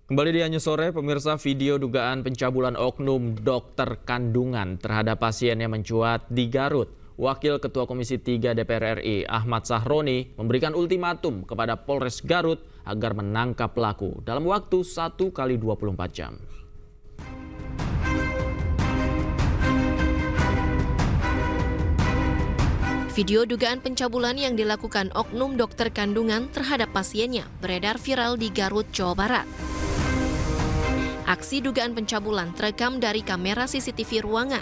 Kembali di Anyu Sore, pemirsa, video dugaan pencabulan oknum dokter kandungan terhadap pasiennya mencuat di Garut. Wakil Ketua Komisi 3 DPR RI Ahmad Sahroni memberikan ultimatum kepada Polres Garut agar menangkap pelaku dalam waktu 1 kali 24 jam. Video dugaan pencabulan yang dilakukan oknum dokter kandungan terhadap pasiennya beredar viral di Garut, Jawa Barat. Aksi dugaan pencabulan terekam dari kamera CCTV ruangan.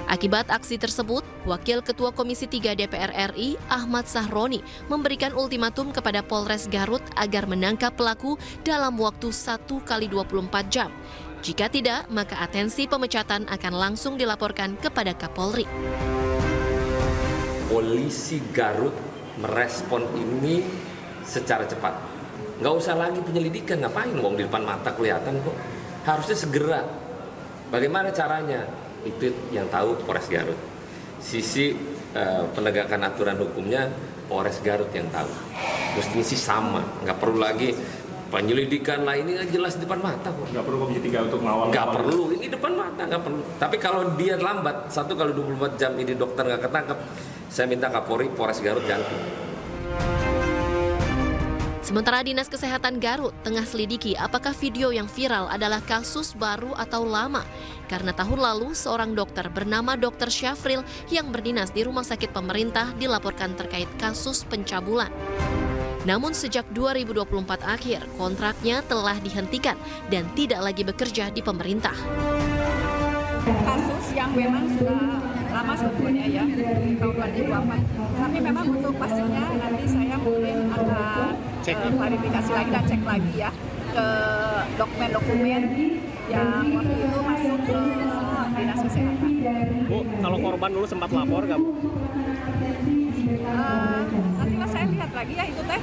Akibat aksi tersebut, Wakil Ketua Komisi 3 DPR RI Ahmad Sahroni memberikan ultimatum kepada Polres Garut agar menangkap pelaku dalam waktu 1 kali 24 jam. Jika tidak, maka atensi pemecatan akan langsung dilaporkan kepada Kapolri. Polisi Garut merespon ini secara cepat. Nggak usah lagi penyelidikan, ngapain wong di depan mata kelihatan kok. Harusnya segera. Bagaimana caranya? Itu yang tahu Polres Garut. Sisi penegakan aturan hukumnya Polres Garut yang tahu. Mestinya sih sama, nggak perlu lagi penyelidikan lah, ini jelas depan mata kok. Nggak perlu Komisi 3 untuk mengawal. Nggak perlu, ini depan mata, nggak perlu. Tapi kalau dia lambat, 1 kali 24 jam ini dokter nggak ketangkep, saya minta Kapolri Polres Garut ganti. Sementara Dinas Kesehatan Garut tengah selidiki apakah video yang viral adalah kasus baru atau lama. Karena tahun lalu seorang dokter bernama Dr. Syafril yang berdinas di rumah sakit pemerintah dilaporkan terkait kasus pencabulan. Namun sejak 2024 akhir, kontraknya telah dihentikan dan tidak lagi bekerja di pemerintah. Kasus yang memang sudah lama sebetulnya ya, di tahun 2024. Tapi memang untuk pastinya nanti saya mungkin akan klarifikasi lagi dan cek lagi ya ke dokumen-dokumen yang waktu itu masuk ke Dinas Kesehatan. Bu, kalau korban dulu sempat lapor nggak, Bu? Nantilah saya lihat lagi ya itu teh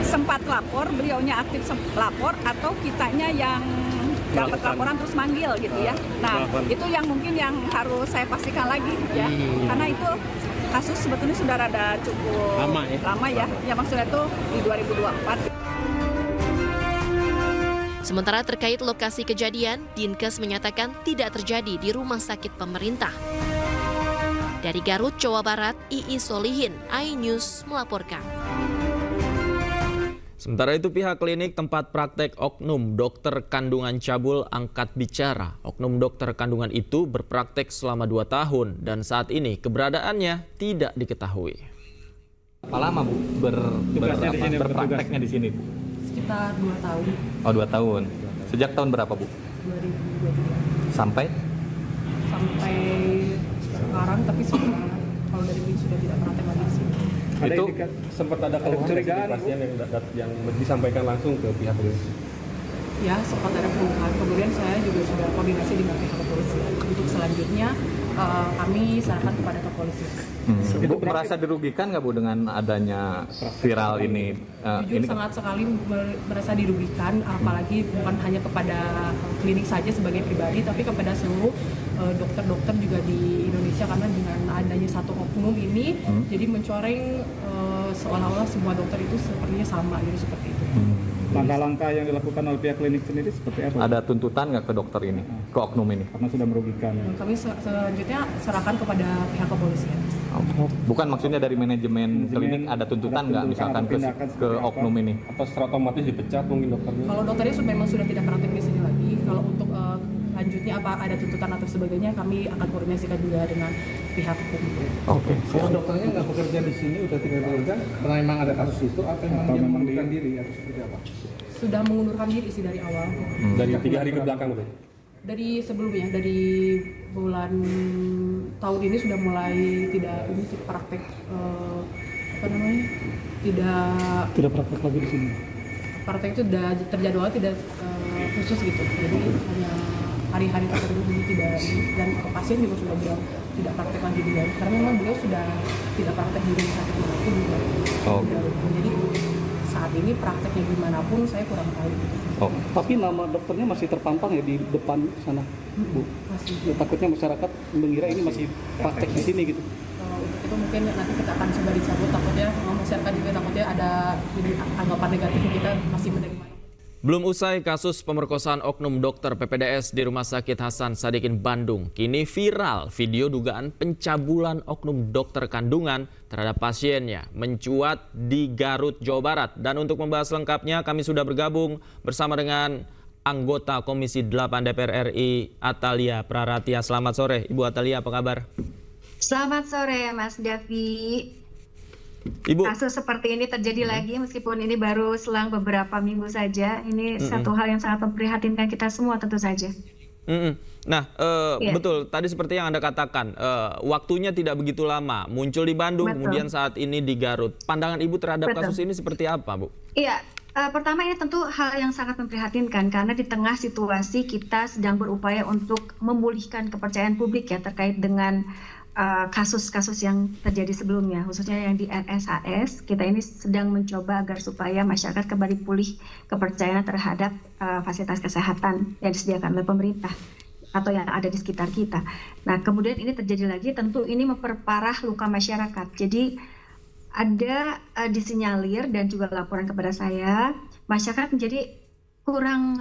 sempat lapor, beliaunya aktif lapor atau kitanya yang dapat laporan terus manggil gitu ya. Nah itu yang mungkin yang harus saya pastikan lagi ya, karena itu kasus sebetulnya sudah rada cukup lama ya. Ya maksudnya itu di 2024. Sementara terkait lokasi kejadian, Dinkes menyatakan tidak terjadi di rumah sakit pemerintah. Dari Garut, Jawa Barat, Ii Solihin, iNews melaporkan. Sementara itu pihak klinik tempat praktek oknum dokter kandungan cabul angkat bicara. Oknum dokter kandungan itu berpraktek selama 2 tahun dan saat ini keberadaannya tidak diketahui. Berapa lama Bu berprakteknya di sini, Bu? Sekitar 2 tahun. Oh, 2 tahun. Sejak tahun berapa, Bu? 2023. Sampai Sekarang, tapi sudah kalau dari ini sudah tidak praktek lagi di sini. itu Sempat ada kecurigaan pasien yang disampaikan langsung ke pihak polisi. Ya, sempat ada keluhan. Kemudian saya juga sudah koordinasi dengan pihak kepolisian. Untuk selanjutnya kami serahkan kepada kepolisian. Bu merasa dirugikan nggak, Bu, dengan adanya viral ini? Jujur sangat sekali merasa dirugikan, apalagi bukan hanya kepada klinik saja sebagai pribadi, tapi kepada seluruh dokter-dokter juga di Indonesia, karena dengan adanya satu oknum ini, jadi mencoreng seolah-olah semua dokter itu sepertinya sama, gitu seperti itu. Langkah-langkah yang dilakukan oleh pihak klinik sendiri seperti apa? Ada tuntutan nggak ke dokter ini, ke oknum ini? Karena sudah merugikan. Kami selanjutnya serahkan kepada pihak kepolisian. Bukan maksudnya dari manajemen klinik ada tuntutan nggak misalkan ke oknum ini? Atau secara otomatis dipecat mungkin dokternya? Kalau dokternya memang sudah tidak praktek di sini lagi. Kalau untuk lanjutnya apa ada tuntutan atau sebagainya, kami akan koordinasikan juga dengan pihak hukum. Oke. Kalau dokternya nggak bekerja di sini, udah tidak bekerja, karena memang ada kasus itu, atau memang dia mengundurkan diri atau seperti apa? Sudah mengundurkan diri sih dari awal. Dari 3 hari ke belakang tuh? Dari sebelumnya, dari bulan tahun ini sudah mulai tidak ini sih praktek Tidak praktek lagi di sini. Praktek itu sudah terjadwal, tidak khusus gitu. Jadi hanya hari-hari tertentu ini tidak, dan pasien juga sudah bilang tidak praktek lagi di luar, karena memang beliau sudah tidak praktek di rumah sakit manapun juga. Jadi saat ini prakteknya gimana pun saya kurang tahu. Tapi nama dokternya masih terpampang ya di depan sana, Bu? Masih. Ya, takutnya masyarakat mengira ini masih praktek di sini gitu. Untuk itu mungkin nanti kita akan coba dicabut, takutnya masyarakat juga takutnya ada jadi anggapan negatif kita masih menerima. Belum usai kasus pemerkosaan oknum dokter PPDS di Rumah Sakit Hasan Sadikin Bandung, kini viral video dugaan pencabulan oknum dokter kandungan terhadap pasiennya mencuat di Garut, Jawa Barat. Dan untuk membahas lengkapnya kami sudah bergabung bersama dengan anggota Komisi 8 DPR RI Atalia Praratia. Selamat sore Ibu Atalia, apa kabar? Selamat sore Mas Davi. Ibu, kasus seperti ini terjadi lagi meskipun ini baru selang beberapa minggu saja. Ini satu hal yang sangat memprihatinkan kita semua tentu saja. Nah, betul. Tadi seperti yang Anda katakan, waktunya tidak begitu lama. Muncul di Bandung, kemudian saat ini di Garut. Pandangan Ibu terhadap kasus ini seperti apa, Bu? Iya, pertama ini tentu hal yang sangat memprihatinkan karena di tengah situasi kita sedang berupaya untuk memulihkan kepercayaan publik ya terkait dengan kasus-kasus yang terjadi sebelumnya, khususnya yang di RSAS. Kita ini sedang mencoba agar supaya masyarakat kembali pulih kepercayaan terhadap fasilitas kesehatan yang disediakan oleh pemerintah atau yang ada di sekitar kita. Nah, kemudian ini terjadi lagi, tentu ini memperparah luka masyarakat. Jadi ada disinyalir dan juga laporan kepada saya, masyarakat menjadi kurang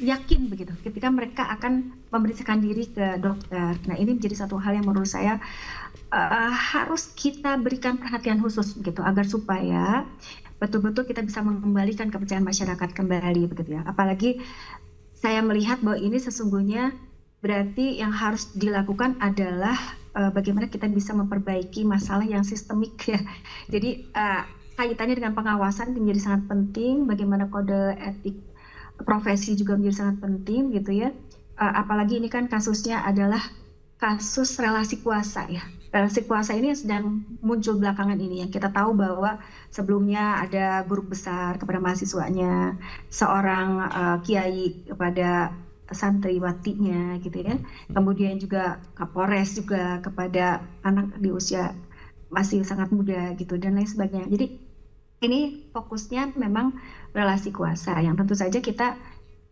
yakin begitu ketika mereka akan memeriksakan diri ke dokter. Nah, ini menjadi satu hal yang menurut saya harus kita berikan perhatian khusus begitu agar supaya betul-betul kita bisa mengembalikan kepercayaan masyarakat kembali begitu ya. Apalagi saya melihat bahwa ini sesungguhnya berarti yang harus dilakukan adalah bagaimana kita bisa memperbaiki masalah yang sistemik ya. Jadi kaitannya dengan pengawasan menjadi sangat penting, bagaimana kode etik profesi juga menjadi sangat penting gitu ya. Apalagi ini kan kasusnya adalah kasus relasi kuasa ya. Relasi kuasa ini yang sedang muncul belakangan ini ya. Kita tahu bahwa sebelumnya ada guru besar kepada mahasiswanya, seorang kiai kepada santriwatinya gitu ya. Kemudian juga Kapolres juga kepada anak di usia masih sangat muda gitu dan lain sebagainya. Jadi ini fokusnya memang relasi kuasa yang tentu saja kita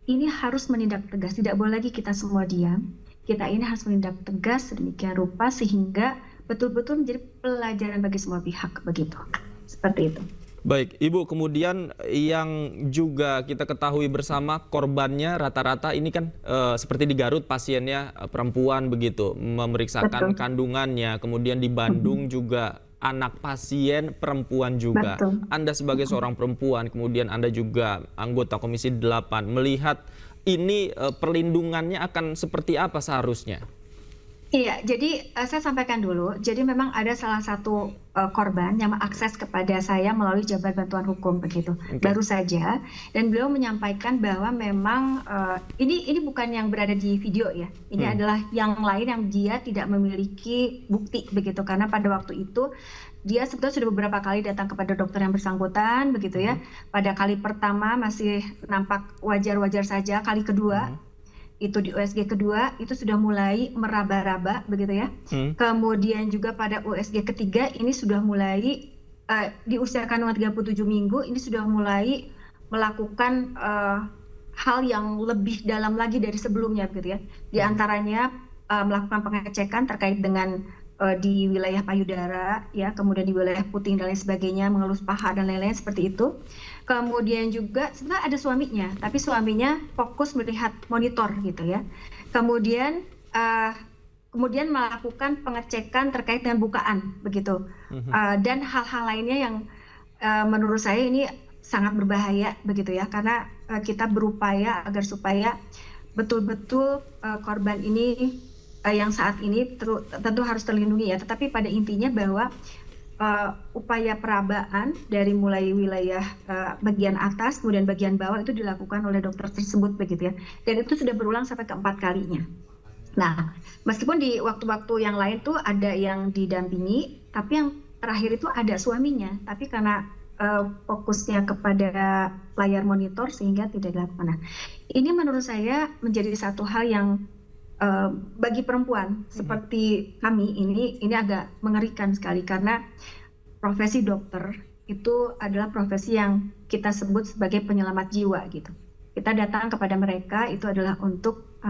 ini harus menindak tegas. Tidak boleh lagi kita semua diam. Kita ini harus menindak tegas sedemikian rupa sehingga betul-betul menjadi pelajaran bagi semua pihak begitu. Seperti itu. Baik, Ibu, kemudian yang juga kita ketahui bersama korbannya rata-rata ini kan seperti di Garut pasiennya perempuan begitu, memeriksakan kandungannya, kemudian di Bandung juga anak pasien perempuan juga. Anda sebagai seorang perempuan, kemudian Anda juga anggota Komisi 8, melihat ini perlindungannya akan seperti apa seharusnya? Iya, jadi saya sampaikan dulu. Jadi memang ada salah satu korban yang mengakses kepada saya melalui Jabar Bantuan Hukum begitu. Baru saja, dan beliau menyampaikan bahwa memang ini bukan yang berada di video ya. Ini adalah yang lain yang dia tidak memiliki bukti begitu karena pada waktu itu dia sebetulnya sudah beberapa kali datang kepada dokter yang bersangkutan begitu ya. Pada kali pertama masih nampak wajar-wajar saja, kali kedua itu di USG kedua itu sudah mulai meraba-raba begitu ya. Kemudian juga pada USG ketiga ini sudah mulai di usia kandungan 37 minggu ini sudah mulai melakukan hal yang lebih dalam lagi dari sebelumnya begitu ya. Di antaranya melakukan pengecekan terkait dengan di wilayah payudara ya, kemudian di wilayah puting dan lain sebagainya, mengelus paha dan lain-lain seperti itu. Kemudian juga sebenarnya ada suaminya, tapi suaminya fokus melihat monitor gitu ya. Kemudian melakukan pengecekan terkait dengan bukaan begitu, dan hal-hal lainnya yang menurut saya ini sangat berbahaya begitu ya, karena kita berupaya agar supaya betul-betul korban ini yang saat ini tentu harus terlindungi ya. Tetapi pada intinya bahwa upaya perabaan dari mulai wilayah bagian atas kemudian bagian bawah itu dilakukan oleh dokter tersebut begitu ya, dan itu sudah berulang sampai keempat kalinya. Nah, meskipun di waktu-waktu yang lain tuh ada yang didampingi, tapi yang terakhir itu ada suaminya, tapi karena fokusnya kepada layar monitor sehingga tidak dilakukan. Nah, ini menurut saya menjadi satu hal yang bagi perempuan seperti kami ini agak mengerikan sekali, karena profesi dokter itu adalah profesi yang kita sebut sebagai penyelamat jiwa gitu. Kita datang kepada mereka itu adalah untuk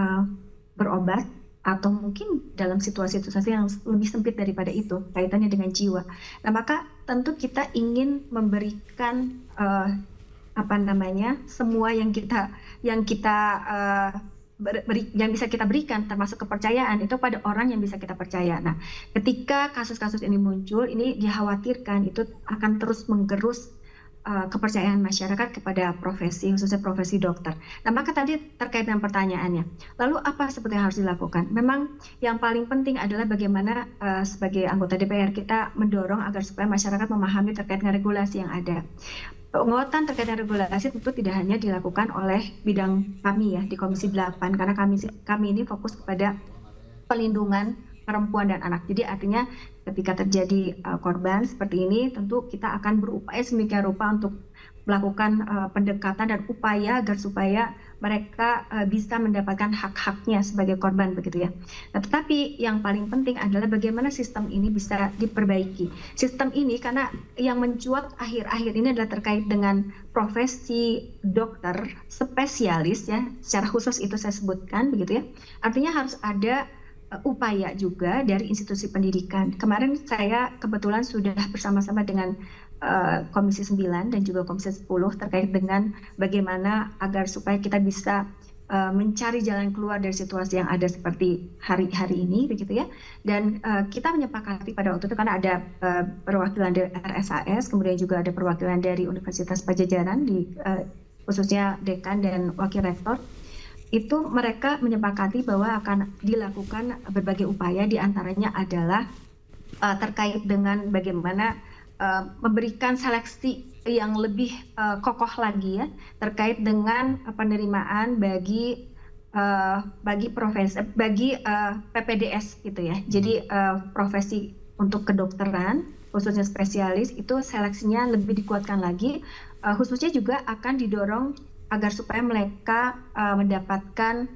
berobat atau mungkin dalam situasi-situasi yang lebih sempit daripada itu, kaitannya dengan jiwa. Nah, maka tentu kita ingin memberikan semua yang bisa kita berikan, termasuk kepercayaan itu pada orang yang bisa kita percaya. Nah, ketika kasus-kasus ini muncul, ini dikhawatirkan itu akan terus menggerus kepercayaan masyarakat kepada profesi, khususnya profesi dokter. Nah, maka tadi terkait dengan pertanyaannya, lalu apa sebetulnya yang harus dilakukan? Memang yang paling penting adalah bagaimana sebagai anggota DPR kita mendorong agar supaya masyarakat memahami terkait dengan regulasi yang ada. Penguatan terkait dengan regulasi tentu tidak hanya dilakukan oleh bidang kami ya di Komisi 8, karena kami ini fokus kepada pelindungan perempuan dan anak. Jadi artinya ketika terjadi korban seperti ini, tentu kita akan berupaya sedemikian rupa untuk melakukan pendekatan dan upaya agar supaya mereka bisa mendapatkan hak-haknya sebagai korban begitu ya. Nah, tetapi yang paling penting adalah bagaimana sistem ini bisa diperbaiki. Sistem ini karena yang mencuat akhir-akhir ini adalah terkait dengan profesi dokter spesialis ya, secara khusus itu saya sebutkan begitu ya. Artinya harus ada upaya juga dari institusi pendidikan. Kemarin saya kebetulan sudah bersama-sama dengan Komisi 9 dan juga Komisi 10 terkait dengan bagaimana agar supaya kita bisa mencari jalan keluar dari situasi yang ada seperti hari ini begitu ya. Dan kita menyepakati pada waktu itu karena ada perwakilan dari RSAS, kemudian juga ada perwakilan dari Universitas Padjadjaran khususnya dekan dan wakil rektor. Itu mereka menyepakati bahwa akan dilakukan berbagai upaya, diantaranya adalah terkait dengan bagaimana memberikan seleksi yang lebih kokoh lagi ya terkait dengan penerimaan bagi PPDS gitu ya. Jadi profesi untuk kedokteran khususnya spesialis itu seleksinya lebih dikuatkan lagi, khususnya juga akan didorong agar supaya mereka mendapatkan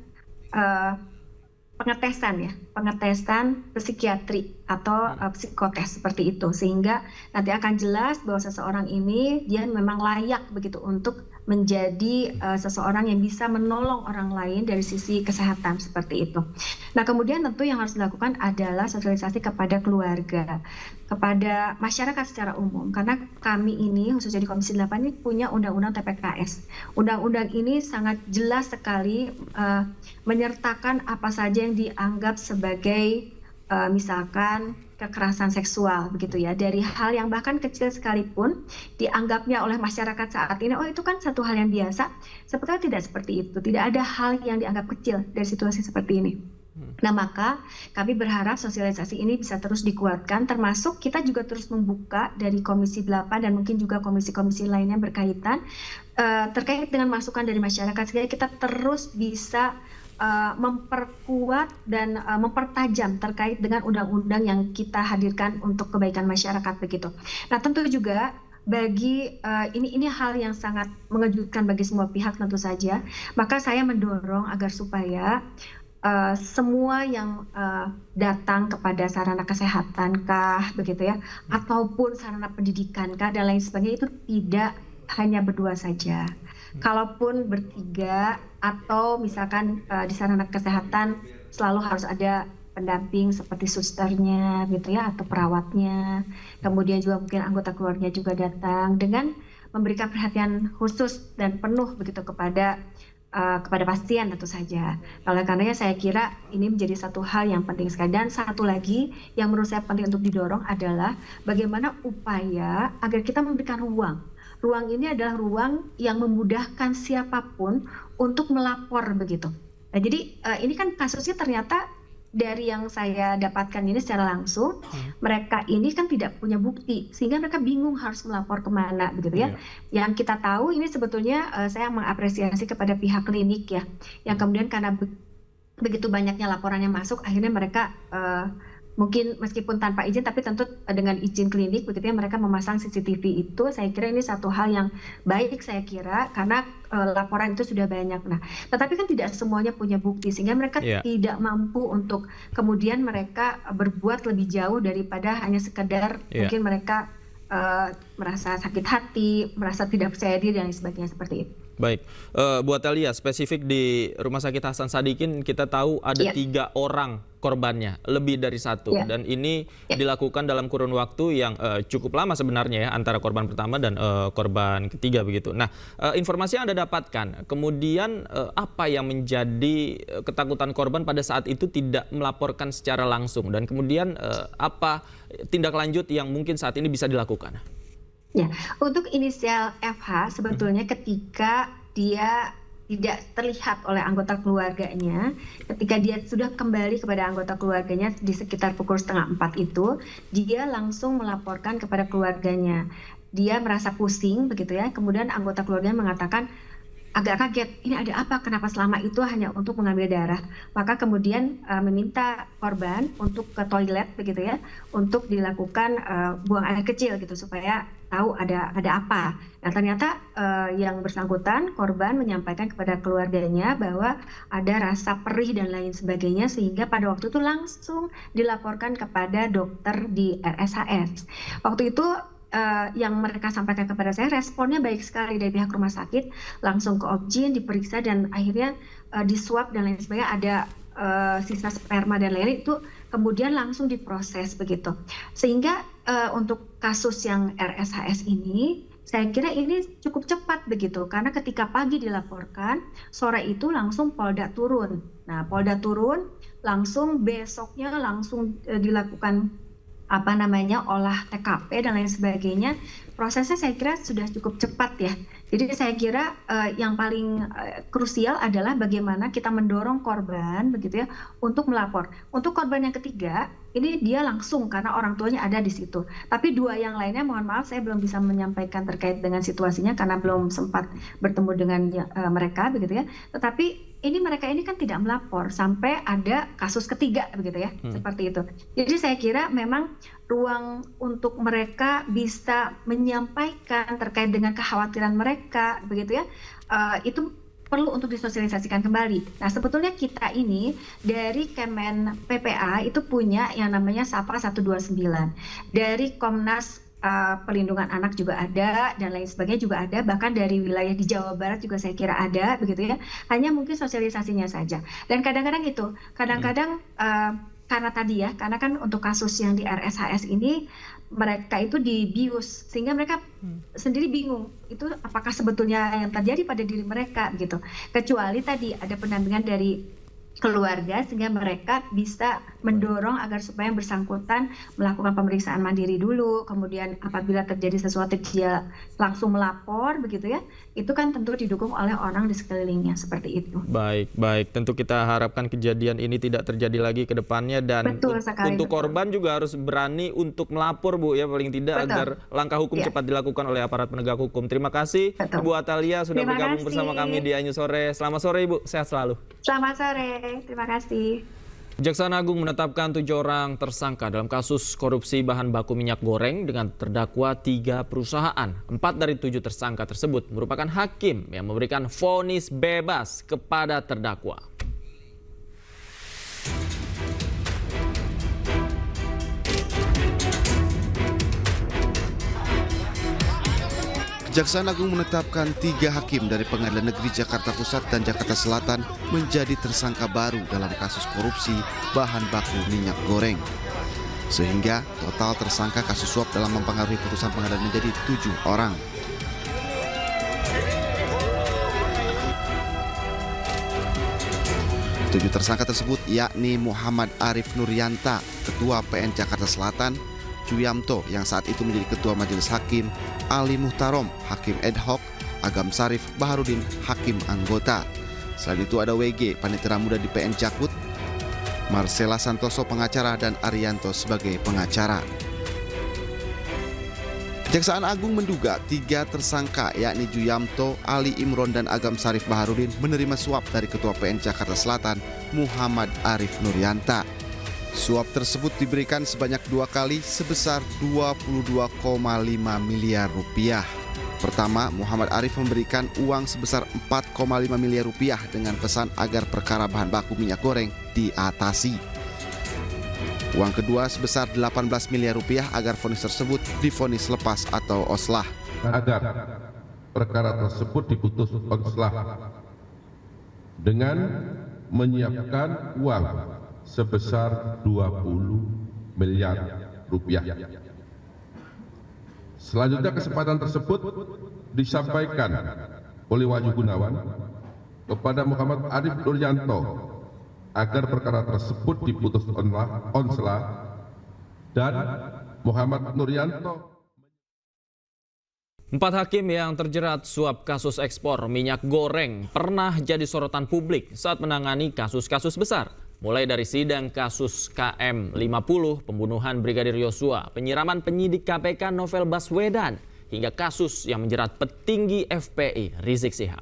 pengetesan psikiatri atau psikotes seperti itu, sehingga nanti akan jelas bahwa seseorang ini dia memang layak begitu untuk menjadi seseorang yang bisa menolong orang lain dari sisi kesehatan seperti itu. Nah, kemudian tentu yang harus dilakukan adalah sosialisasi kepada keluarga, kepada masyarakat secara umum, karena kami ini khususnya di Komisi 8 ini punya Undang-Undang TPKS. Undang-undang ini sangat jelas sekali menyertakan apa saja yang dianggap sebagai misalkan kekerasan seksual begitu ya, dari hal yang bahkan kecil sekalipun dianggapnya oleh masyarakat saat ini, oh itu kan satu hal yang biasa. Sebetulnya tidak seperti itu, tidak ada hal yang dianggap kecil dari situasi seperti ini. Nah, maka kami berharap sosialisasi ini bisa terus dikuatkan, termasuk kita juga terus membuka dari Komisi 8 dan mungkin juga komisi-komisi lainnya berkaitan terkait dengan masukan dari masyarakat, sehingga kita terus bisa memperkuat dan mempertajam terkait dengan undang-undang yang kita hadirkan untuk kebaikan masyarakat begitu. Nah, tentu juga bagi ini hal yang sangat mengejutkan bagi semua pihak tentu saja. Maka saya mendorong agar supaya semua yang datang kepada sarana kesehatan kah begitu ya, ataupun sarana pendidikan kah dan lain sebagainya itu tidak hanya berdua saja. Kalaupun bertiga atau misalkan di sarana kesehatan selalu harus ada pendamping seperti susternya gitu ya, atau perawatnya, kemudian juga mungkin anggota keluarga juga datang dengan memberikan perhatian khusus dan penuh begitu kepada pasien tentu saja. Oleh karenanya saya kira ini menjadi satu hal yang penting sekali. Dan satu lagi yang menurut saya penting untuk didorong adalah bagaimana upaya agar kita memberikan ruang. Ruang ini adalah ruang yang memudahkan siapapun untuk melapor begitu. Nah, jadi ini kan kasusnya ternyata dari yang saya dapatkan ini secara langsung, mereka ini kan tidak punya bukti, sehingga mereka bingung harus melapor kemana begitu ya. Yang kita tahu ini sebetulnya saya mengapresiasi kepada pihak klinik ya, yang kemudian karena begitu banyaknya laporannya masuk, akhirnya mereka mungkin meskipun tanpa izin tapi tentu dengan izin klinik begitu ya, mereka memasang CCTV itu. Saya kira ini satu hal yang baik saya kira, karena laporan itu sudah banyak. Nah, tetapi kan tidak semuanya punya bukti, sehingga mereka tidak mampu untuk kemudian mereka berbuat lebih jauh daripada hanya sekedar mungkin mereka merasa sakit hati, merasa tidak percaya diri dan sebagainya seperti itu. Baik, Bu Atalia, spesifik di Rumah Sakit Hasan Sadikin kita tahu ada 3 orang korbannya, lebih dari 1, dan ini dilakukan dalam kurun waktu yang cukup lama sebenarnya ya, antara korban pertama dan korban ketiga begitu. Nah, informasi yang Anda dapatkan, kemudian apa yang menjadi ketakutan korban pada saat itu tidak melaporkan secara langsung, dan kemudian apa tindak lanjut yang mungkin saat ini bisa dilakukan? Ya, untuk inisial FH sebetulnya ketika dia tidak terlihat oleh anggota keluarganya, ketika dia sudah kembali kepada anggota keluarganya di sekitar pukul 3:30 itu, dia langsung melaporkan kepada keluarganya. Dia merasa pusing begitu ya, kemudian anggota keluarganya mengatakan, agak kaget, ini ada apa? Kenapa selama itu hanya untuk mengambil darah? Maka kemudian meminta korban untuk ke toilet begitu ya, untuk dilakukan buang air kecil gitu supaya tahu ada apa. Nah ternyata yang bersangkutan korban menyampaikan kepada keluarganya bahwa ada rasa perih dan lain sebagainya, sehingga pada waktu itu langsung dilaporkan kepada dokter di RSHS. Waktu itu yang mereka sampaikan kepada saya, responnya baik sekali dari pihak rumah sakit, langsung ke Objin, diperiksa, dan akhirnya diswab dan lain sebagainya, ada sisa sperma dan lain-lain, itu kemudian langsung diproses begitu. Sehingga untuk kasus yang RSHS ini, saya kira ini cukup cepat begitu, karena ketika pagi dilaporkan, sore itu langsung Polda turun. Nah, Polda turun, langsung besoknya langsung dilakukan olah TKP dan lain sebagainya. Prosesnya saya kira sudah cukup cepat ya. Jadi saya kira yang paling krusial adalah bagaimana kita mendorong korban begitu ya untuk melapor. Untuk korban yang ketiga, ini dia langsung karena orang tuanya ada di situ. Tapi 2 yang lainnya mohon maaf saya belum bisa menyampaikan terkait dengan situasinya karena belum sempat bertemu dengan mereka begitu ya. Tetapi mereka ini kan tidak melapor sampai ada kasus ketiga begitu ya, seperti itu. Jadi saya kira memang ruang untuk mereka bisa menyampaikan terkait dengan kekhawatiran mereka begitu ya, itu perlu untuk disosialisasikan kembali. Nah sebetulnya kita ini dari Kemen PPA itu punya yang namanya SAPA 129, dari Komnas Perlindungan Anak juga ada, dan lain sebagainya juga ada, bahkan dari wilayah di Jawa Barat juga saya kira ada begitu ya, hanya mungkin sosialisasinya saja. Dan kadang-kadang karena tadi ya, karena kan untuk kasus yang di RSHS ini mereka itu dibius, sehingga mereka sendiri bingung itu apakah sebetulnya yang terjadi pada diri mereka gitu. Kecuali tadi ada pendampingan dari keluarga sehingga mereka bisa mendorong agar supaya yang bersangkutan melakukan pemeriksaan mandiri dulu, kemudian apabila terjadi sesuatu dia langsung melapor begitu ya, itu kan tentu didukung oleh orang di sekelilingnya seperti itu. Baik, tentu kita harapkan kejadian ini tidak terjadi lagi ke depannya, dan untuk korban juga harus berani untuk melapor Bu ya, paling tidak agar langkah hukum cepat dilakukan oleh aparat penegak hukum. Terima kasih Ibu Atalia sudah bergabung bersama kami di Ainyu Sore. Selamat sore Ibu, sehat selalu. Selamat sore. Terima kasih. Kejaksaan Agung menetapkan 7 orang tersangka dalam kasus korupsi bahan baku minyak goreng dengan terdakwa 3 perusahaan. 4 dari 7 tersangka tersebut merupakan hakim yang memberikan vonis bebas kepada terdakwa. Kejaksaan Agung menetapkan 3 hakim dari Pengadilan Negeri Jakarta Pusat dan Jakarta Selatan menjadi tersangka baru dalam kasus korupsi bahan baku minyak goreng. Sehingga total tersangka kasus suap dalam mempengaruhi putusan pengadilan menjadi 7 orang. Tujuh tersangka tersebut yakni Muhammad Arif Nuryanta, Ketua PN Jakarta Selatan, Juyamto yang saat itu menjadi Ketua Majelis Hakim, Ali Muhtarom, Hakim Ad Hoc, Agam Sarif Baharudin, Hakim Anggota. Selain itu ada WG, Panitera Muda di PN Jakut, Marcella Santoso pengacara, dan Arianto sebagai pengacara. Kejaksaan Agung menduga 3 tersangka yakni Juyamto, Ali Imron, dan Agam Sarif Baharudin menerima suap dari Ketua PN Jakarta Selatan, Muhammad Arif Nuryanta. Suap tersebut diberikan sebanyak 2 kali sebesar 22,5 miliar rupiah. Pertama, Muhammad Arif memberikan uang sebesar 4,5 miliar rupiah dengan pesan agar perkara bahan baku minyak goreng diatasi. Uang kedua sebesar 18 miliar rupiah agar vonis tersebut divonis lepas atau oslah. Agar perkara tersebut diputus oslah dengan menyiapkan uang sebesar 20 miliar rupiah. Selanjutnya kesempatan tersebut disampaikan oleh Wahyu Gunawan kepada Muhammad Arif Nuryanto agar perkara tersebut diputus onslah dan Muhammad Nuryanto. 4 hakim yang terjerat suap kasus ekspor minyak goreng pernah jadi sorotan publik saat menangani kasus-kasus besar. Mulai dari sidang kasus KM50, pembunuhan Brigadir Yosua, penyiraman penyidik KPK Novel Baswedan, hingga kasus yang menjerat petinggi FPI Rizik Syihab.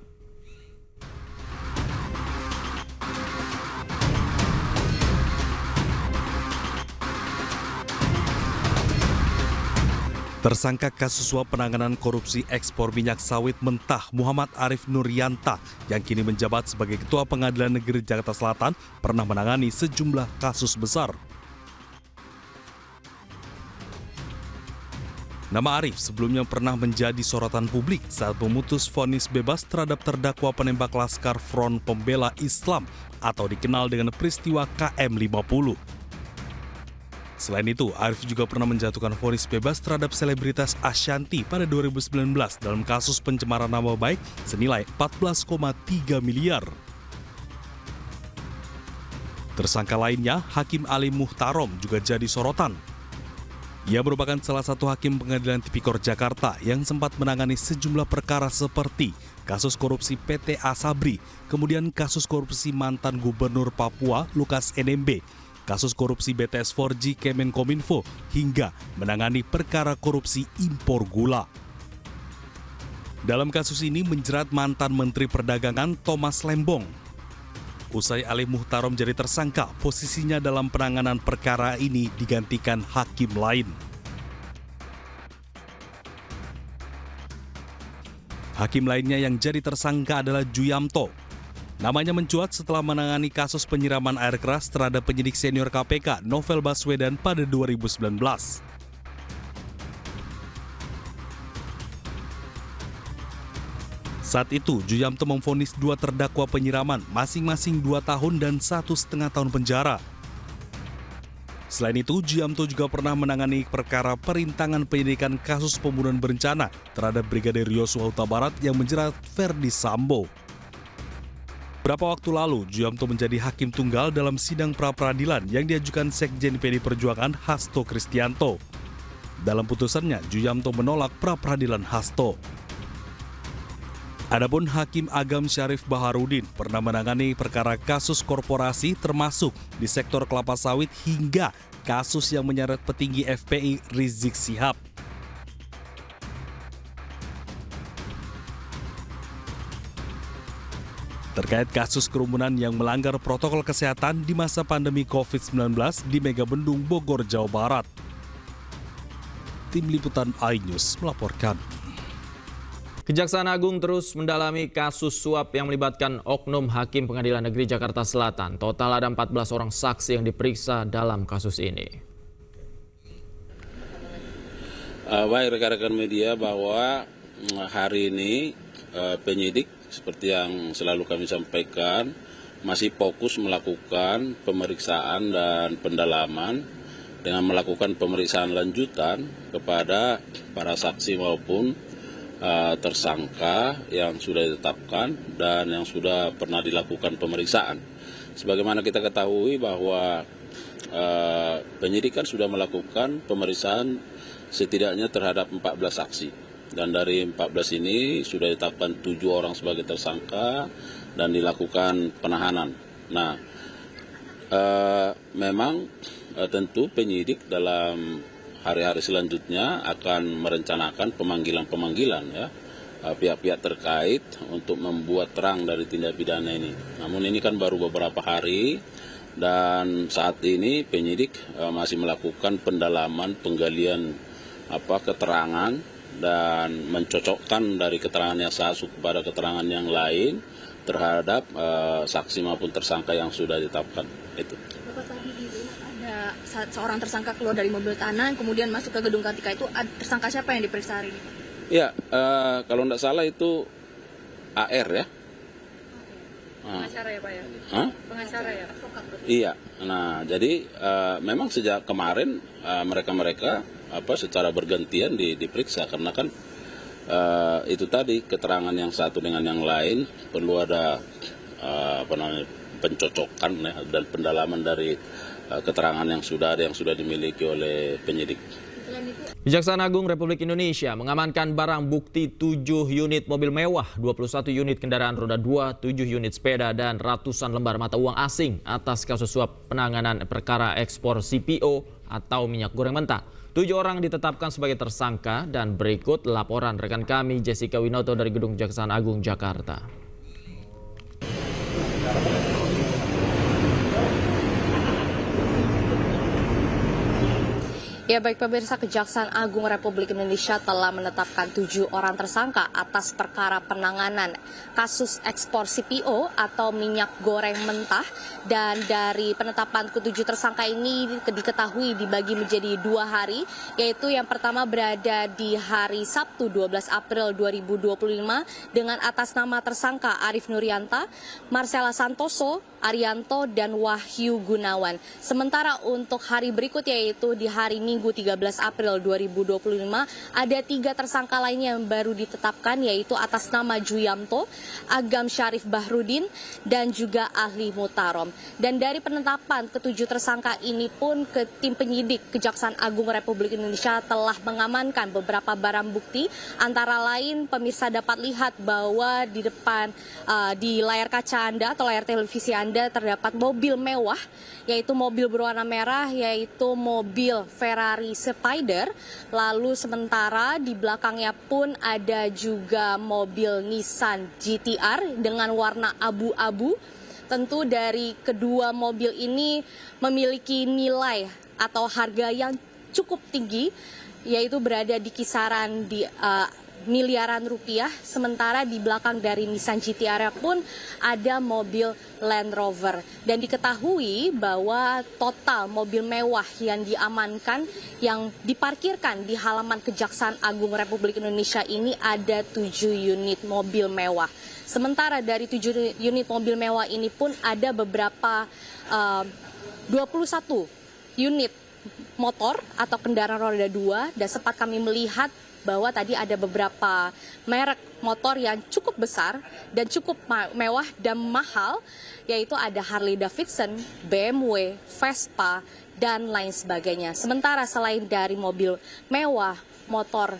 Tersangka kasus suap penanganan korupsi ekspor minyak sawit mentah Muhammad Arif Nuryanta yang kini menjabat sebagai Ketua Pengadilan Negeri Jakarta Selatan pernah menangani sejumlah kasus besar. Nama Arif sebelumnya pernah menjadi sorotan publik saat memutus vonis bebas terhadap terdakwa penembak Laskar Front Pembela Islam atau dikenal dengan peristiwa KM50. Selain itu, Arif juga pernah menjatuhkan vonis bebas terhadap selebritas Ashanti pada 2019 dalam kasus pencemaran nama baik senilai 14,3 miliar. Tersangka lainnya, Hakim Ali Muhtarom juga jadi sorotan. Ia merupakan salah satu hakim Pengadilan Tipikor Jakarta yang sempat menangani sejumlah perkara seperti kasus korupsi PT Asabri, kemudian kasus korupsi mantan Gubernur Papua Lukas NMB, kasus korupsi BTS 4G Kemenkominfo, hingga menangani perkara korupsi impor gula. Dalam kasus ini menjerat mantan Menteri Perdagangan Thomas Lembong. Usai Ali Muhtarom jadi tersangka, posisinya dalam penanganan perkara ini digantikan hakim lain. Hakim lainnya yang jadi tersangka adalah Juyamto. Namanya mencuat setelah menangani kasus penyiraman air keras terhadap penyidik senior KPK Novel Baswedan pada 2019. Saat itu, Juyamto memvonis 2 terdakwa penyiraman, masing-masing 2 tahun dan 1,5 tahun penjara. Selain itu, Juyamto juga pernah menangani perkara perintangan penyidikan kasus pembunuhan berencana terhadap Brigadir Yosua Huta Barat yang menjerat Verdi Sambo. Beberapa waktu lalu, Juyamto menjadi hakim tunggal dalam sidang pra-peradilan yang diajukan Sekjen PD Perjuangan Hasto Kristianto. Dalam putusannya, Juyamto menolak pra-peradilan Hasto. Adapun Hakim Agam Syarif Baharudin pernah menangani perkara kasus korporasi termasuk di sektor kelapa sawit hingga kasus yang menyeret petinggi FPI Rizik Syihab. Terkait kasus kerumunan yang melanggar protokol kesehatan di masa pandemi COVID-19 di Megabendung Bogor, Jawa Barat. Tim Liputan iNews melaporkan. Kejaksaan Agung terus mendalami kasus suap yang melibatkan oknum Hakim Pengadilan Negeri Jakarta Selatan. Total ada 14 orang saksi yang diperiksa dalam kasus ini. Baik rekan-rekan media, bahwa hari ini penyidik seperti yang selalu kami sampaikan masih fokus melakukan pemeriksaan dan pendalaman dengan melakukan pemeriksaan lanjutan kepada para saksi maupun tersangka yang sudah ditetapkan dan yang sudah pernah dilakukan pemeriksaan. Sebagaimana kita ketahui bahwa penyidik kan sudah melakukan pemeriksaan setidaknya terhadap 14 saksi. Dan dari 14 ini sudah ditetapkan 7 orang sebagai tersangka dan dilakukan penahanan. Nah, memang tentu penyidik dalam hari-hari selanjutnya akan merencanakan pemanggilan ya pihak-pihak terkait untuk membuat terang dari tindak pidana ini. Namun ini kan baru beberapa hari dan saat ini penyidik masih melakukan pendalaman, penggalian keterangan dan mencocokkan dari keterangan yang satu kepada keterangan yang lain terhadap saksi maupun tersangka yang sudah ditetapkan. Itu. Bapak tadi ada seorang tersangka keluar dari mobil tahanan, kemudian masuk ke gedung Kartika itu, tersangka siapa yang diperiksa hari ini? Ya, kalau tidak salah itu AR ya. Pengacara ya Pak ya? Pengacara ya? Iya, nah jadi memang sejak kemarin mereka secara bergantian diperiksa karena kan itu tadi keterangan yang satu dengan yang lain perlu ada pencocokan ya, dan pendalaman dari keterangan yang sudah dimiliki oleh penyidik. Kejaksaan Agung Republik Indonesia mengamankan barang bukti 7 unit mobil mewah, 21 unit kendaraan roda 2, 7 unit sepeda, dan ratusan lembar mata uang asing atas kasus suap penanganan perkara ekspor CPO atau minyak goreng mentah. 7 orang ditetapkan sebagai tersangka dan berikut laporan rekan kami Jessica Winoto dari Gedung Kejaksaan Agung Jakarta. Ya baik pemirsa, Kejaksaan Agung Republik Indonesia telah menetapkan 7 orang tersangka atas perkara penanganan kasus ekspor CPO atau minyak goreng mentah. Dan dari penetapan ke-7 tersangka ini diketahui dibagi menjadi 2 hari, yaitu yang pertama berada di hari Sabtu 12 April 2025 dengan atas nama tersangka Arif Nurianta, Marcella Santoso, Arianto, dan Wahyu Gunawan. Sementara untuk hari berikut yaitu di hari Minggu 13 April 2025 ada 3 tersangka lainnya yang baru ditetapkan, yaitu atas nama Juyamto, Agam Syarif Bahrudin, dan juga Ahli Mutarom. Dan dari penetapan ke-7 tersangka ini pun tim penyidik Kejaksaan Agung Republik Indonesia telah mengamankan beberapa barang bukti, antara lain pemirsa dapat lihat bahwa di depan di layar kaca Anda atau layar televisi Anda terdapat mobil mewah, yaitu mobil berwarna merah, yaitu mobil Ferrari Spider. Lalu sementara di belakangnya pun ada juga mobil Nissan GT-R dengan warna abu-abu. Tentu dari kedua mobil ini memiliki nilai atau harga yang cukup tinggi, yaitu berada di kisaran miliaran rupiah. Sementara di belakang dari Nissan GT-R pun ada mobil Land Rover. Dan diketahui bahwa total mobil mewah yang diamankan, yang diparkirkan di halaman Kejaksaan Agung Republik Indonesia ini ada 7 unit mobil mewah. Sementara dari 7 unit mobil mewah ini pun ada beberapa 21 unit motor atau kendaraan roda 2, dan sempat kami melihat bahwa tadi ada beberapa merek motor yang cukup besar dan cukup mewah dan mahal, yaitu ada Harley Davidson, BMW, Vespa, dan lain sebagainya. Sementara selain dari mobil mewah, motor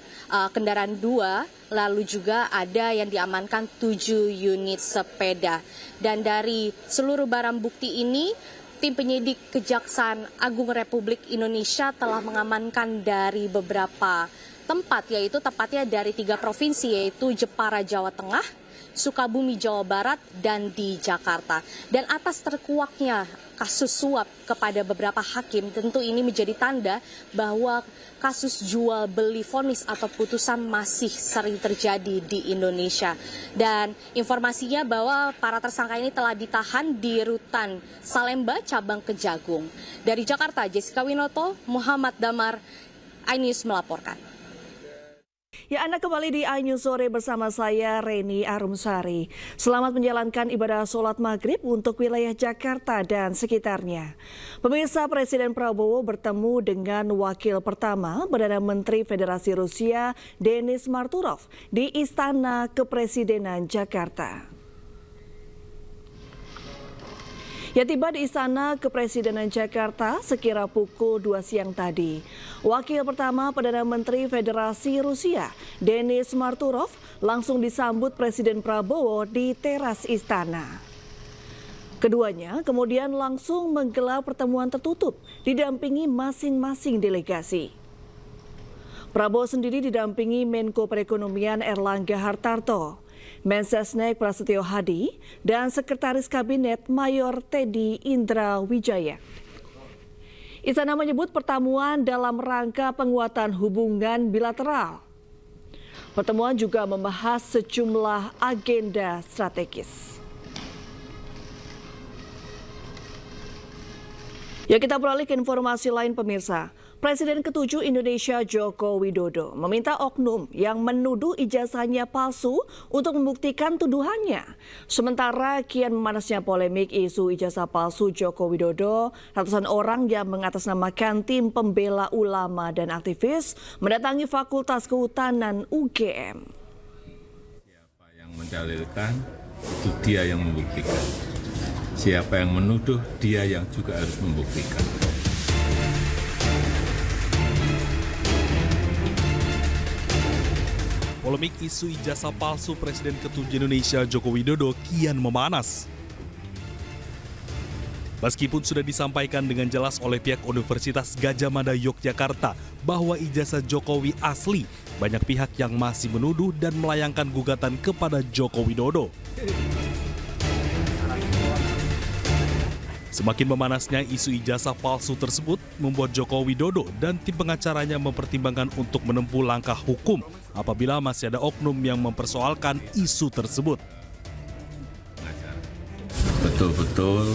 kendaraan 2, lalu juga ada yang diamankan 7 unit sepeda. Dan dari seluruh barang bukti ini, tim penyidik Kejaksaan Agung Republik Indonesia telah mengamankan dari beberapa tempat, yaitu tepatnya dari 3 provinsi, yaitu Jepara Jawa Tengah, Sukabumi Jawa Barat, dan di Jakarta. Dan atas terkuaknya kasus suap kepada beberapa hakim, tentu ini menjadi tanda bahwa kasus jual beli vonis atau putusan masih sering terjadi di Indonesia. Dan informasinya bahwa para tersangka ini telah ditahan di Rutan Salemba cabang Kejagung. Dari Jakarta, Jessica Winoto, Muhammad Damar, iNews melaporkan. Ya, Anda kembali di iNews Sore bersama saya, Reni Arumsari. Selamat menjalankan ibadah sholat maghrib untuk wilayah Jakarta dan sekitarnya. Pemirsa, Presiden Prabowo bertemu dengan Wakil Pertama Perdana Menteri Federasi Rusia, Denis Marturov, di Istana Kepresidenan Jakarta. Ya, tiba di Istana Kepresidenan Jakarta sekira pukul 2 siang tadi. Wakil Pertama Perdana Menteri Federasi Rusia, Denis Marturov, langsung disambut Presiden Prabowo di teras istana. Keduanya kemudian langsung menggelar pertemuan tertutup didampingi masing-masing delegasi. Prabowo sendiri didampingi Menko Perekonomian Erlangga Hartarto, Mensesnek Prasetyo Hadi, dan Sekretaris Kabinet Mayor Teddy Indra Wijaya. Istana menyebut pertemuan dalam rangka penguatan hubungan bilateral. Pertemuan juga membahas sejumlah agenda strategis. Ya, kita beralih ke informasi lain pemirsa. Presiden ke-7 Indonesia Joko Widodo meminta oknum yang menuduh ijazahnya palsu untuk membuktikan tuduhannya. Sementara kian memanasnya polemik isu ijazah palsu Joko Widodo, ratusan orang yang mengatasnamakan tim pembela ulama dan aktivis mendatangi Fakultas Kehutanan UGM. Siapa yang mendalilkan, itu dia yang membuktikan. Siapa yang menuduh, dia yang juga harus membuktikan. Polemik isu ijazah palsu Presiden ke-7 Indonesia Joko Widodo kian memanas. Meskipun sudah disampaikan dengan jelas oleh pihak Universitas Gadjah Mada Yogyakarta bahwa ijazah Jokowi asli, banyak pihak yang masih menuduh dan melayangkan gugatan kepada Joko Widodo. Semakin memanasnya isu ijazah palsu tersebut membuat Joko Widodo dan tim pengacaranya mempertimbangkan untuk menempuh langkah hukum apabila masih ada oknum yang mempersoalkan isu tersebut. Betul-betul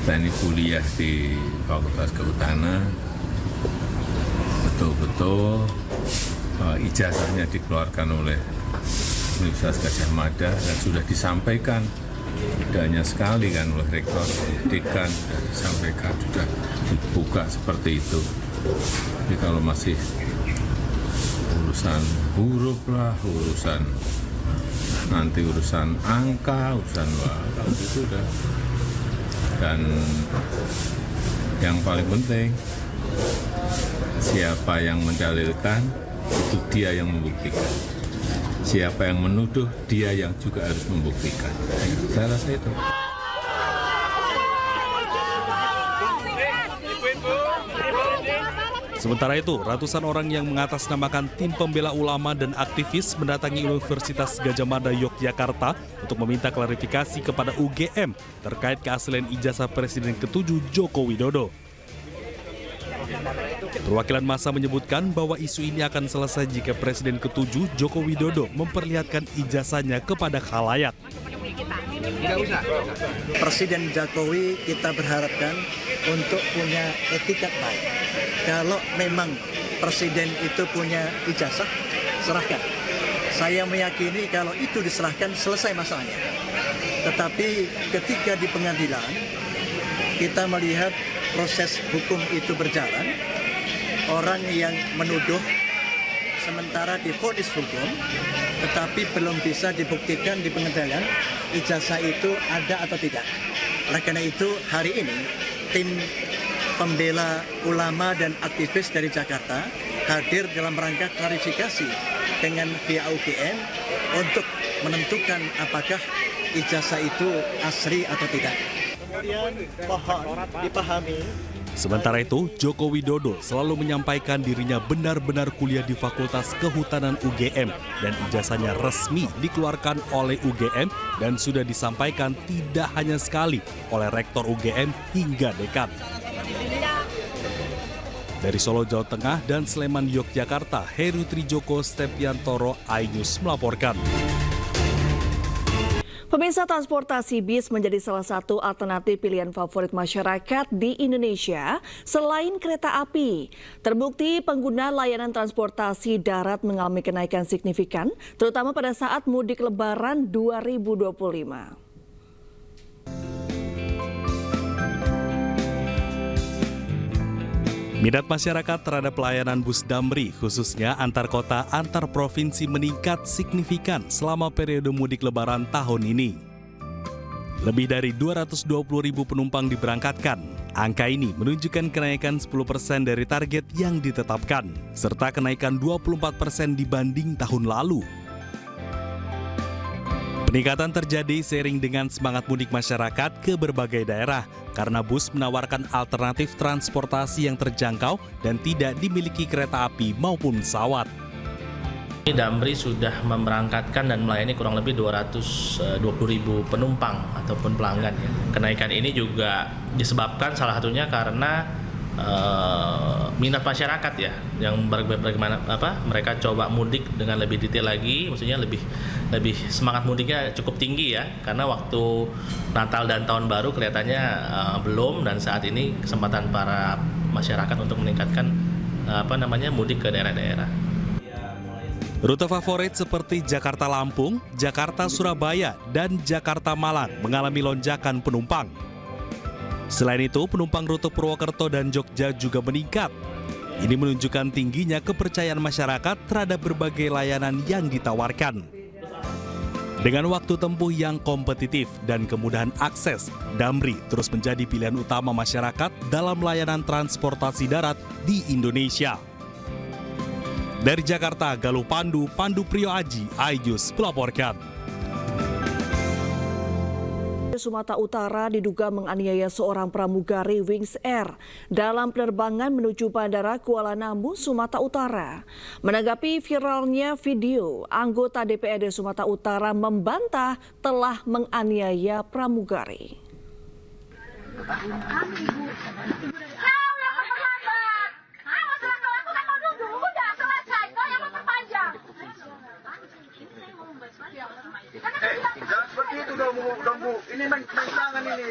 kita ini kuliah di Fakultas Kehutanan, betul-betul ijazahnya dikeluarkan oleh Universitas Gadjah Mada dan sudah disampaikan. Tidak hanya sekali kan oleh rektor, dekan, disampaikan sudah dibuka seperti itu. Jadi kalau masih urusan huruf lah, urusan nanti urusan angka, urusan kalau itu udah. Dan yang paling penting, siapa yang mendalilkan, itu dia yang membuktikan. Siapa yang menuduh, dia yang juga harus membuktikan. Saya rasa itu. Sementara itu, ratusan orang yang mengatasnamakan tim pembela ulama dan aktivis mendatangi Universitas Gadjah Mada Yogyakarta untuk meminta klarifikasi kepada UGM terkait keaslian ijazah Presiden ke-7 Joko Widodo. Perwakilan massa menyebutkan bahwa isu ini akan selesai jika Presiden ke-7 Joko Widodo memperlihatkan ijazahnya kepada khalayak. Presiden Jokowi kita berharapkan untuk punya etikat baik. Kalau memang Presiden itu punya ijazah, serahkan. Saya meyakini kalau itu diserahkan selesai masalahnya. Tetapi ketika di pengadilan kita melihat proses hukum itu berjalan, orang yang menuduh sementara divonis hukum, tetapi belum bisa dibuktikan di pengadilan ijazah itu ada atau tidak. Oleh karena itu hari ini tim pembela ulama dan aktivis dari Jakarta hadir dalam rangka klarifikasi dengan pihak UGM untuk menentukan apakah ijazah itu asli atau tidak. Kemudian mohon dipahami. Sementara itu, Joko Widodo selalu menyampaikan dirinya benar-benar kuliah di Fakultas Kehutanan UGM dan ijazahnya resmi dikeluarkan oleh UGM dan sudah disampaikan tidak hanya sekali oleh Rektor UGM hingga dekan. Dari Solo, Jawa Tengah dan Sleman, Yogyakarta, Heru Trijoko Stepiantoro, iNews melaporkan. Pemirsa, transportasi bis menjadi salah satu alternatif pilihan favorit masyarakat di Indonesia selain kereta api. Terbukti pengguna layanan transportasi darat mengalami kenaikan signifikan, terutama pada saat mudik Lebaran 2025. Minat masyarakat terhadap pelayanan bus Damri, khususnya antar kota antar provinsi, meningkat signifikan selama periode mudik Lebaran tahun ini. Lebih dari 220.000 penumpang diberangkatkan. Angka ini menunjukkan kenaikan 10% dari target yang ditetapkan, serta kenaikan 24% dibanding tahun lalu. Peningkatan terjadi seiring dengan semangat mudik masyarakat ke berbagai daerah karena bus menawarkan alternatif transportasi yang terjangkau dan tidak dimiliki kereta api maupun pesawat. Damri sudah memberangkatkan dan melayani kurang lebih 220.000 penumpang ataupun pelanggan. Kenaikan ini juga disebabkan salah satunya karena minat masyarakat ya, yang bagaimana mereka coba mudik dengan lebih detail lagi, maksudnya lebih semangat mudiknya cukup tinggi ya, karena waktu Natal dan Tahun Baru kelihatannya belum, dan saat ini kesempatan para masyarakat untuk meningkatkan mudik ke daerah-daerah. Rute favorit seperti Jakarta-Lampung, Jakarta-Surabaya, dan Jakarta-Malang mengalami lonjakan penumpang. Selain itu, penumpang rute Purwokerto dan Jogja juga meningkat. Ini menunjukkan tingginya kepercayaan masyarakat terhadap berbagai layanan yang ditawarkan. Dengan waktu tempuh yang kompetitif dan kemudahan akses, Damri terus menjadi pilihan utama masyarakat dalam layanan transportasi darat di Indonesia. Dari Jakarta, Galuh Pandu Priyo Aji, iNews melaporkan. Sumatera Utara diduga menganiaya seorang pramugari Wings Air dalam penerbangan menuju Bandara Kuala Namu, Sumatera Utara. Menanggapi viralnya video, anggota DPRD Sumatera Utara membantah telah menganiaya pramugari. Jangan seperti itu dong Bu. Ini main tangan ini.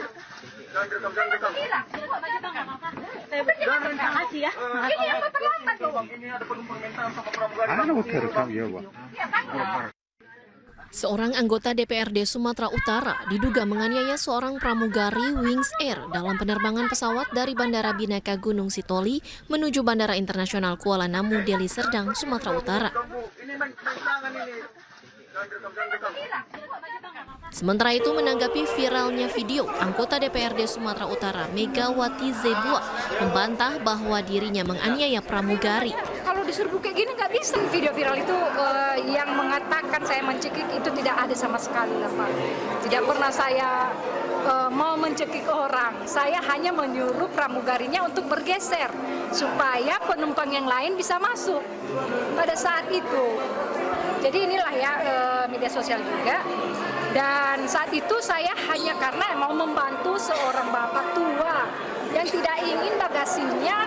Jangan direkam. Makasih ya. Ini yang terlambat loh. Ini ada penumpang mental sama pramugari. Seorang anggota DPRD Sumatera Utara diduga menganiaya seorang pramugari Wings Air dalam penerbangan pesawat dari Bandara Bineka Gunung Sitoli menuju Bandara Internasional Kuala Namu, Deli Serdang, Sumatera Utara. Ini main tangan ini. Sementara itu, menanggapi viralnya video, anggota DPRD Sumatera Utara Megawati Zebua membantah bahwa dirinya menganiaya pramugari. Kalau disuruh kayak gini nggak bisa. Video viral itu yang mengatakan saya mencekik itu tidak ada sama sekali lah Pak. Tidak pernah saya mau mencekik orang. Saya hanya menyuruh pramugarinya untuk bergeser supaya penumpang yang lain bisa masuk pada saat itu. Jadi inilah ya media sosial juga. Dan saat itu saya hanya karena mau membantu seorang bapak tua yang tidak ingin bagasinya,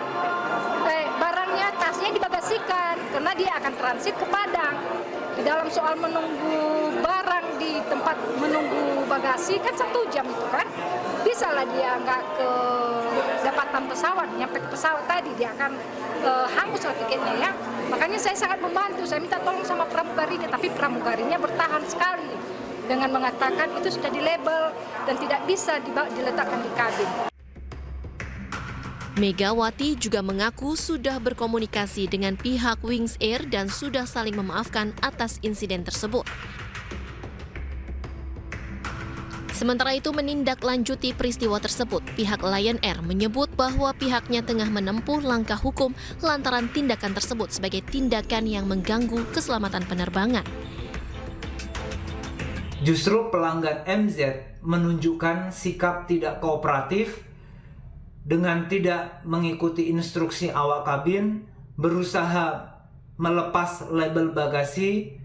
barangnya, tasnya dibagasikan karena dia akan transit ke Padang. Di dalam soal menunggu barang di tempat menunggu bagasi kan 1 jam itu kan, bisa lah dia nggak ke dapatan pesawat, nyampe ke pesawat tadi dia akan hangus lah tiketnya ya. Makanya saya sangat membantu, saya minta tolong sama pramugarinya, tapi pramugarinya bertahan sekali dengan mengatakan itu sudah dilabel dan tidak bisa diletakkan di kabin. Megawati juga mengaku sudah berkomunikasi dengan pihak Wings Air dan sudah saling memaafkan atas insiden tersebut. Sementara itu, menindaklanjuti peristiwa tersebut, pihak Lion Air menyebut bahwa pihaknya tengah menempuh langkah hukum lantaran tindakan tersebut sebagai tindakan yang mengganggu keselamatan penerbangan. Justru pelanggan MZ menunjukkan sikap tidak kooperatif dengan tidak mengikuti instruksi awak kabin, berusaha melepas label bagasi,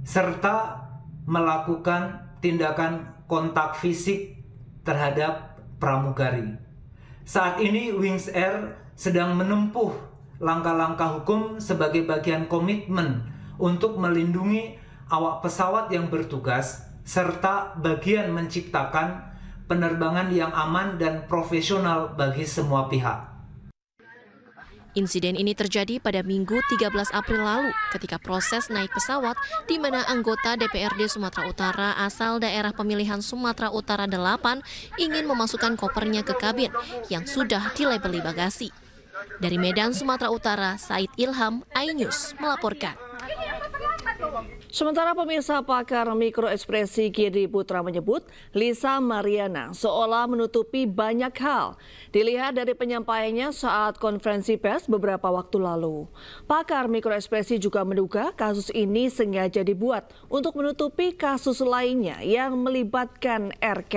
serta melakukan tindakan kontak fisik terhadap pramugari. Saat ini Wings Air sedang menempuh langkah-langkah hukum sebagai bagian komitmen untuk melindungi awak pesawat yang bertugas serta bagian menciptakan penerbangan yang aman dan profesional bagi semua pihak. Insiden ini terjadi pada Minggu 13 April lalu ketika proses naik pesawat di mana anggota DPRD Sumatera Utara asal daerah pemilihan Sumatera Utara 8 ingin memasukkan kopernya ke kabin yang sudah dilabeli bagasi. Dari Medan, Sumatera Utara, Said Ilham, iNews melaporkan. Sementara pemirsa, pakar mikroekspresi Giri Putra menyebut Lisa Mariana seolah menutupi banyak hal. Dilihat dari penyampaiannya saat konferensi pers beberapa waktu lalu. Pakar mikroekspresi juga menduga kasus ini sengaja dibuat untuk menutupi kasus lainnya yang melibatkan RK.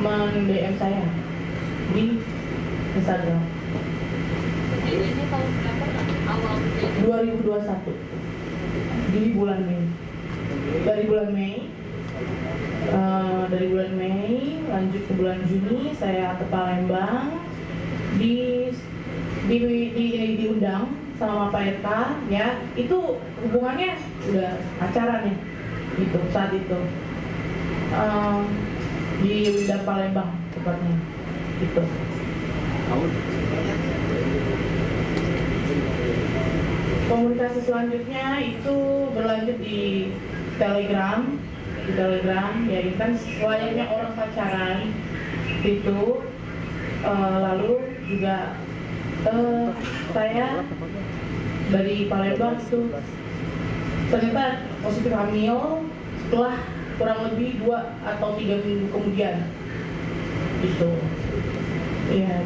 men-DM saya di Instagram. Ini tahun berapa? Awal 2021 di bulan Mei. Dari bulan Mei lanjut ke bulan Juni saya ke Palembang diundang sama Pak RK ya, itu hubungannya udah pacaran ya gitu saat itu di Winda Palembang tepatnya gitu. Komunikasi selanjutnya itu berlanjut di Telegram ya kan layaknya orang pacaran itu. Lalu juga saya dari Palembang itu ternyata positif hamil setelah kurang lebih 2 atau 3 minggu kemudian gitu. Ya,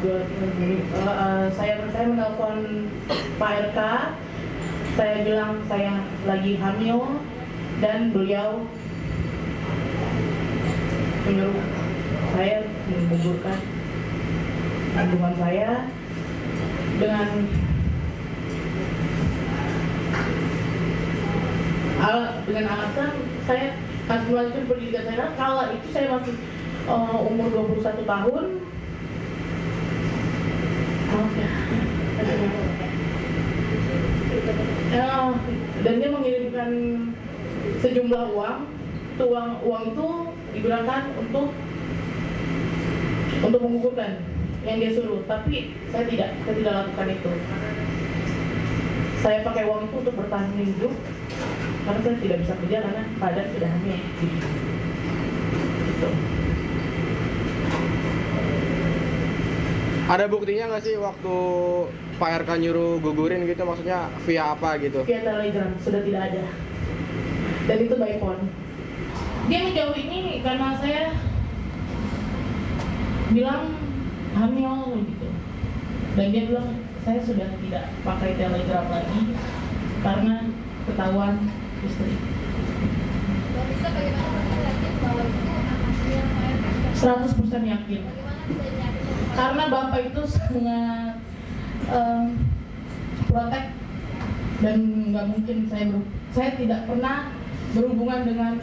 saya menelpon Pak RK, saya bilang saya lagi hamil dan beliau menyuruh saya menggugurkan kandungan saya dengan alasan saya harus melanjutkan pendidikan saya. Kala itu saya masih umur 21 tahun. Dan dia mengirimkan sejumlah uang. Uang itu digunakan untuk menggugurkan yang dia suruh, tapi saya tidak lakukan itu. Saya pakai uang itu untuk bertahan hidup karena saya tidak bisa kerja karena keadaan sudah hamil. Gitu. Ada buktinya nggak sih waktu Pak RK nyuruh gugurin gitu, maksudnya via apa gitu? Via Telegram, sudah tidak ada. Dan itu by phone. Dia menjauh ini karena saya bilang hamil gitu. Dan dia bilang saya sudah tidak pakai Telegram lagi karena ketahuan istri. 100% yakin. Karena bapak itu sangat protek dan nggak mungkin saya tidak pernah berhubungan dengan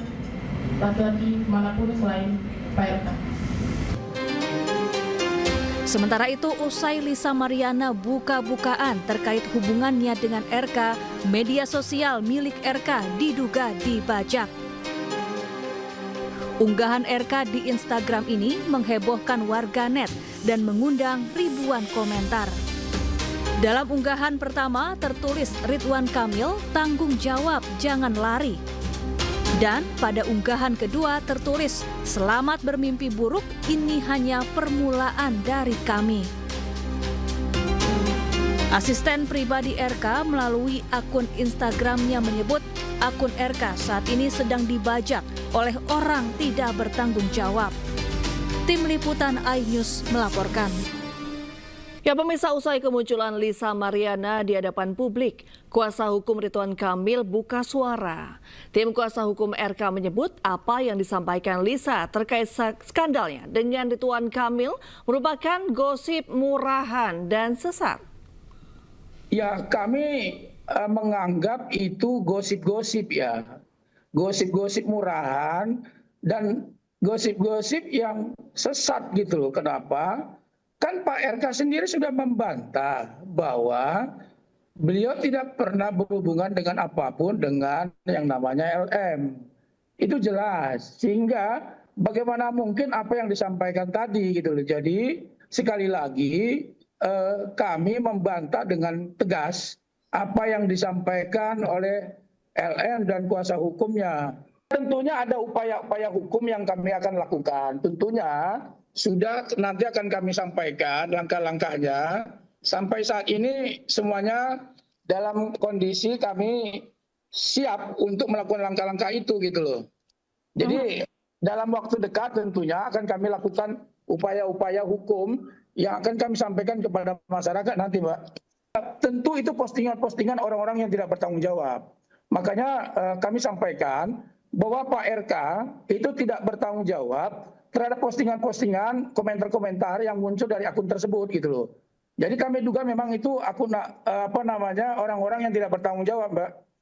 laki-laki manapun selain Pak RK. Sementara itu, usai Lisa Mariana buka-bukaan terkait hubungannya dengan RK, media sosial milik RK diduga dibajak. Unggahan RK di Instagram ini menghebohkan warganet dan mengundang ribuan komentar. Dalam unggahan pertama tertulis Ridwan Kamil, tanggung jawab, jangan lari. Dan pada unggahan kedua tertulis, selamat bermimpi buruk, ini hanya permulaan dari kami. Asisten pribadi RK melalui akun Instagramnya menyebut akun RK saat ini sedang dibajak oleh orang tidak bertanggung jawab. Tim Liputan iNews melaporkan. Ya, pemirsa, usai kemunculan Lisa Mariana di hadapan publik, kuasa hukum Ridwan Kamil buka suara. Tim kuasa hukum RK menyebut apa yang disampaikan Lisa terkait skandalnya dengan Ridwan Kamil merupakan gosip murahan dan sesat. Ya, kami menganggap itu gosip-gosip ya. Gosip-gosip murahan dan gosip-gosip yang sesat gitu loh. Kenapa? Kan Pak RK sendiri sudah membantah bahwa beliau tidak pernah berhubungan dengan apapun dengan yang namanya LM. Itu jelas. Sehingga bagaimana mungkin apa yang disampaikan tadi gitu loh. Jadi sekali lagi kami membantah dengan tegas apa yang disampaikan oleh LM dan kuasa hukumnya. Tentunya ada upaya-upaya hukum yang kami akan lakukan. Tentunya sudah nanti akan kami sampaikan langkah-langkahnya. Sampai saat ini semuanya dalam kondisi kami siap untuk melakukan langkah-langkah itu gitu loh. Jadi dalam waktu dekat tentunya akan kami lakukan upaya-upaya hukum yang akan kami sampaikan kepada masyarakat nanti, Mbak. Tentu itu postingan-postingan orang-orang yang tidak bertanggung jawab. Makanya kami sampaikan bahwa Pak RK itu tidak bertanggung jawab terhadap postingan-postingan, komentar-komentar yang muncul dari akun tersebut gitu loh. Jadi kami duga memang itu akun orang-orang yang tidak bertanggung jawab, Mbak.